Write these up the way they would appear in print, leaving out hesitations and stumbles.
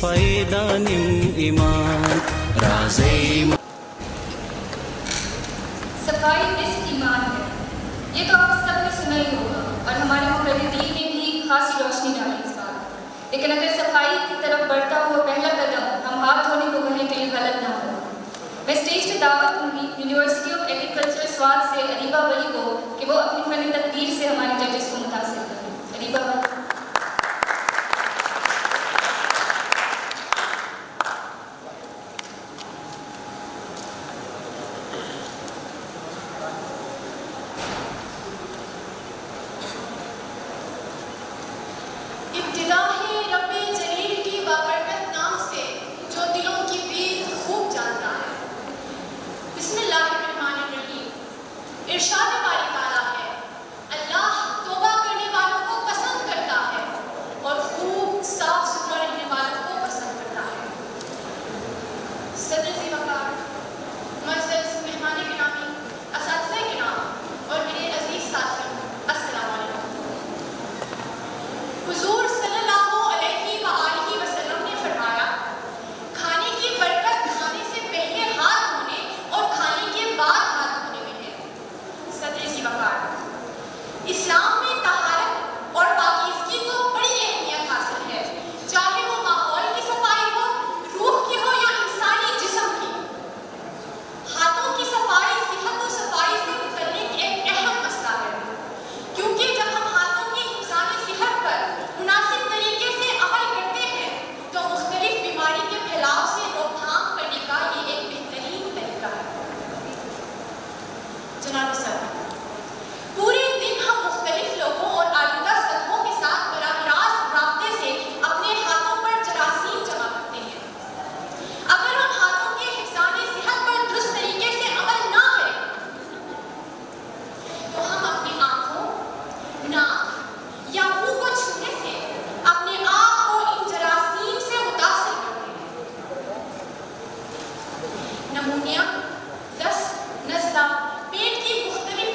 सफाई दानिम ईमान राज़े सफाई निस्फ ईमान है, ये तो आप सबने सुना ही होगा और हमारे मुक़र्रिरीन ने भी खासी रोशनी डाली इस बात। लेकिन अगर सफाई की तरफ बढ़ता हुआ पहला कदम हम हाथ धोने को कहें तो ये गलत ना हो। मैं स्टेज पे दावत दूंगी यूनिवर्सिटी ऑफ एग्रीकल्चर स्वाद से अरीबा वली को कि वो अपनी फन तकदीर से हमारे जजेस को मुतासिर करें। अरीबा वली। इरशाद बारी ताला है, अल्लाह तौबा करने वालों को पसंद करता है और खूब साफ सुथरा रहने वालों को पसंद करता है। सदर ज़िवकार, मुअज़्ज़ज़ मेहमान गिरामी, असातिज़ा गिराम और मेरे अजीज साथियों, अस्सलाम वालेकुम। हुज़ूर सल्लल्लाहु अलैहि वसल्लम ने फरमाया, खाने की बरकत खाने से पहले हाथ धोने और खाने के बाद हाथ धोने में है। सदर ज़िवकार, इस्लाम में तहारत और पाकीज़गी को बड़ी अहमियत हासिल है, चाहे वो माहौल की सफाई हो, रूह की हो या इंसानी जिस्म की। हाथों की सफाई सेहत और सफाई से मुतल्लिक़ एक अहम मसला है, क्योंकि जब हम हाथों की इंसानी सेहत पर मुनासिब तरीके से अमल करते हैं तो मुख्तलिफ बीमारी के फैलाव से रोकथाम करने का ये एक बेहतरीन तरीका है। जनाब सर, पूरे दिन हम मुख्तलिफ लोगों और आलूदा सतहों के साथ बराह-रास्त राब्ते से अपने हाथों पर जरासीम जमा करते हैं। अगर हम हाथों के हिफ्ज़ाने सेहत पर दुरुस्त तरीके से अमल ना करें तो हम अपनी आँखों, नाक या मुंह को छूने से अपने आप को इन जरासीम से मुतासिर करते हैं। नमूनिया, दस्त, नज़ला, पेट की मुख्तलिफ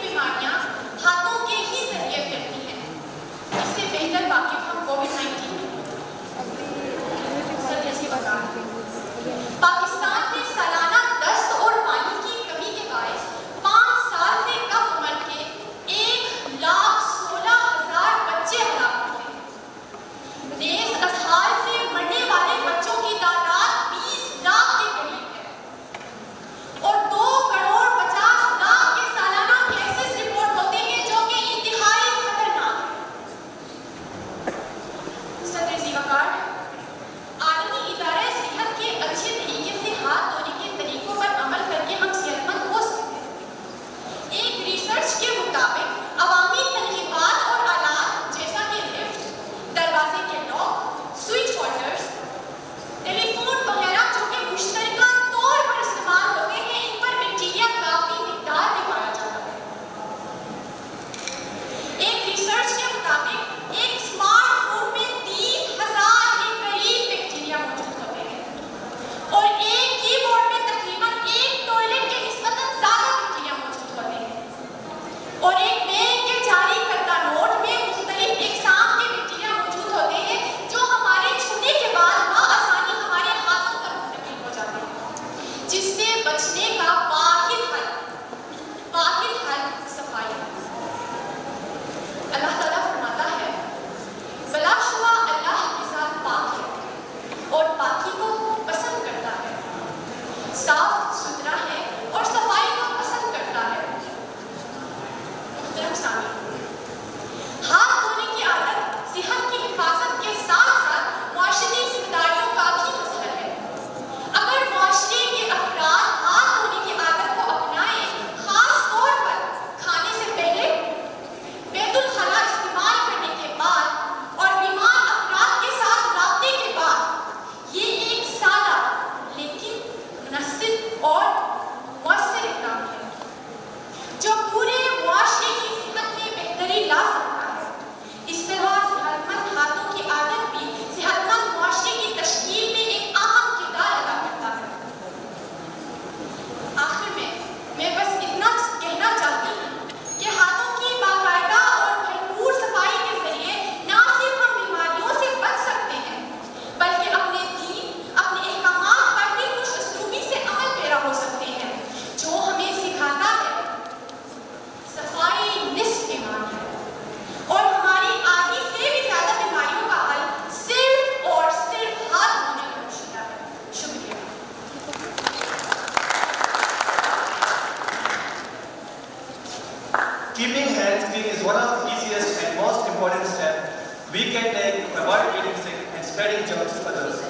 Keeping hands clean is one of the easiest and most important steps we can take to avoid getting sick and spreading germs to others.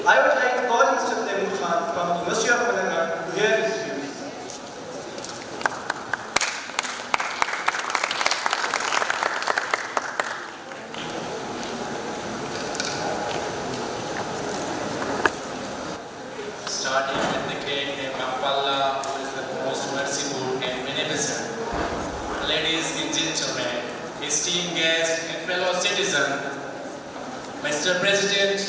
I would like to call Mr.Taimoor from the University of Telangana to hear his views. Starting with the great name of Allah, who is the most merciful and beneficent. Ladies and gentlemen, esteemed guests and fellow citizens, Mr. President,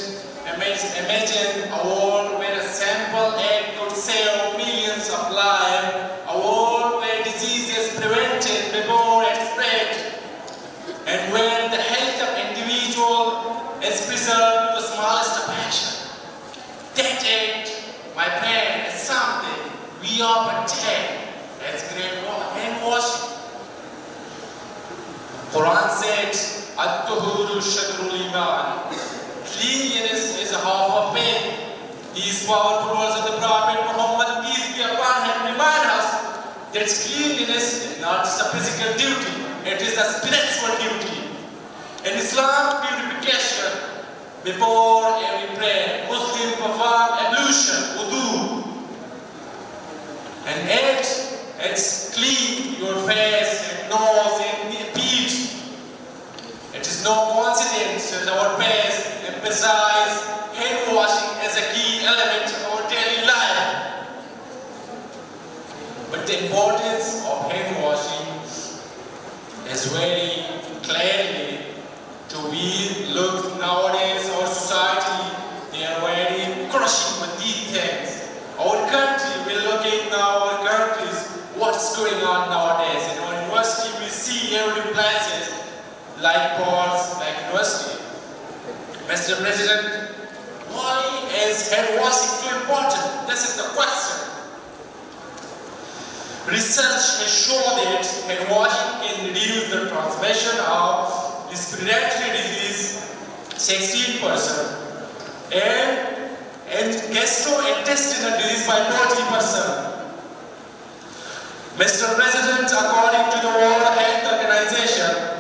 imagine a world where a simple act could save millions of lives, a world where disease is prevented before it spread, and where the health of individual is preserved to the smallest of action. That act, my friend, is something we often take as great hand washing. Quran said, "At-tuhuru shatrul iman." Cleanliness is half of faith. These powerful words of the Prophet Muhammad, peace be upon him, remind us that cleanliness is not just a physical duty, it is a spiritual duty. In Islam, purification before every prayer, Muslims perform ablution, wudu, and it's clean your face and nose and feet. It is no coincidence that our past emphasize hand washing as a key element of our daily life. But the importance of hand washing is very clearly to be looked nowadays. Our society, they are very crushing with these things. Our country, we're looking now our countries, what's going on nowadays. In our university, we see every places like balls, like university. Mr. President, why is hand washing so important? This is the question. Research has shown that hand washing can reduce the transmission of respiratory disease 16% and gastrointestinal disease by 40%. Mr. President, according to the World Health Organization,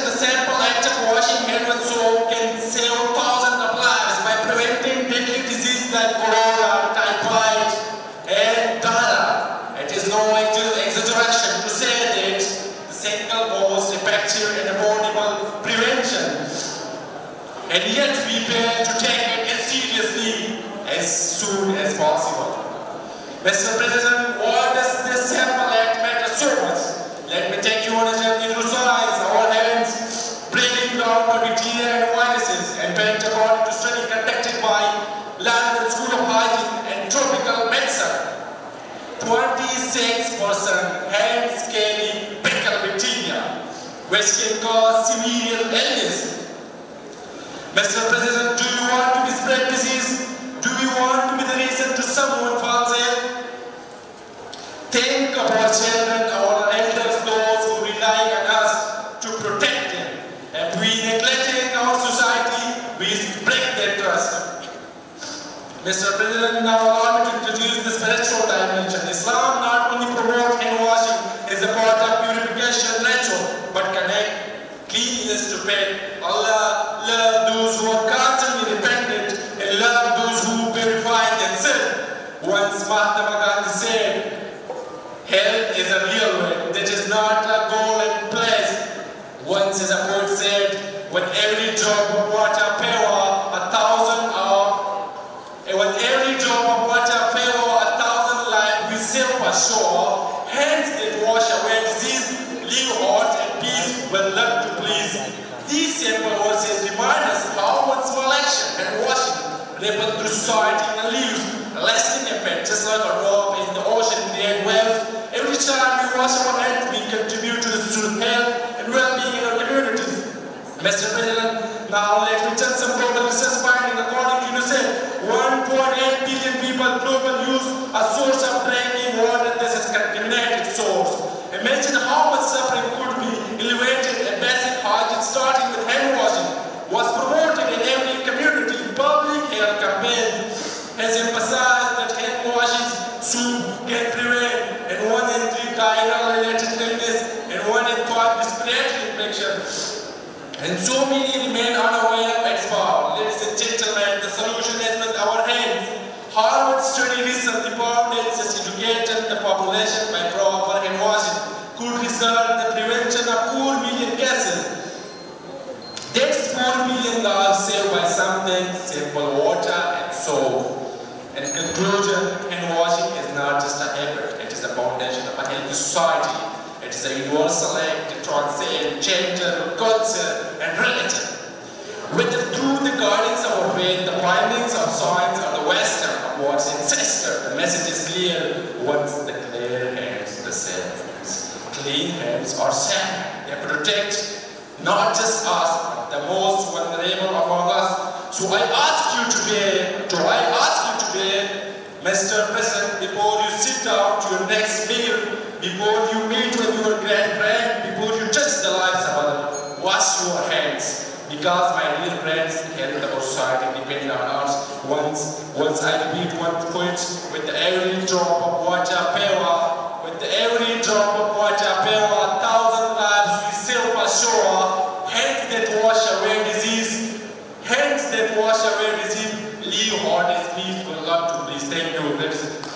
the simple act of washing hands with soap can save thousands of lives by preventing deadly diseases like cholera, typhoid, and diarrhea. It is no exaggeration to say that the single most effective and affordable prevention, and yet we fail to take it as seriously as soon as possible. Mr. President, why does this simple act matter so much? Let me take you on a journey through science. Our hands breaking down bacteria and viruses, and bent according to study conducted by London School of Hygiene and Tropical Medicine. 26% hands carry fecal bacteria, which can cause severe illness. Mr. President, do you want to be spread disease? Do you want to be the reason to someone falls ill? Think of our children, our elders, those who rely on us to protect them. And we neglecting our society, we break their trust. Mr. President, now allow me to introduce the spiritual dimension. Islam not only promotes hand washing as a part of purification ritual, but connect cleanliness to faith. Allah loves those who are constantly repentant and love those who purify themselves. Once Mahatma Gandhi said, health is a real way, that is not a goal and place. Once as a poet said, with every drop of water power, with every drop of water power, 1,000 lives we save for sure. Hands that wash away disease, leave heart and peace with love to please. These simple verses remind us how one small action and washing ripple through society and leaves a lasting effect, just like a drop in the ocean create waves. Every time we wash our hands, we contribute to the health and well-being in our communities. Mr. President, now let me tell some global research finding. According to UNICEF, 1.8 billion people globally use a source of drinking water that is contaminated source. Imagine how much suffering could be alleviated. A basic hygiene starting with hand washing was promoted And so many remain unaware of its power. Ladies and gentlemen, the solution is with our hands. Harvard study recently found that just educating the population by proper hand washing could result in the prevention of 4 million cases. That's 4 million lives saved by something simple: water and soap. In conclusion, hand washing is not just a habit, it is the foundation of a healthy society. It is a universal act that transcends gender, culture, and religion. Whether through the guidance of our faith, the findings of science, or the wisdom of what's ancestor, the message is clear: once the clear hands, the same hands. Clean hands are sacred. They protect not just us, but the most vulnerable among us. So I ask you today, Mr. President, before you sit down to your next meal, before you meet with your grandparent, before you touch the lives of others, wash your hands. Because, my dear friends, health of our society depends on us. Once I repeat one point: with every drop of water, Peshawar, with every drop of water, Peshawar, 1,000 lives we save for sure. Hands that wash away disease, hands that wash away disease, leave heart is peace for love to please. Thank you.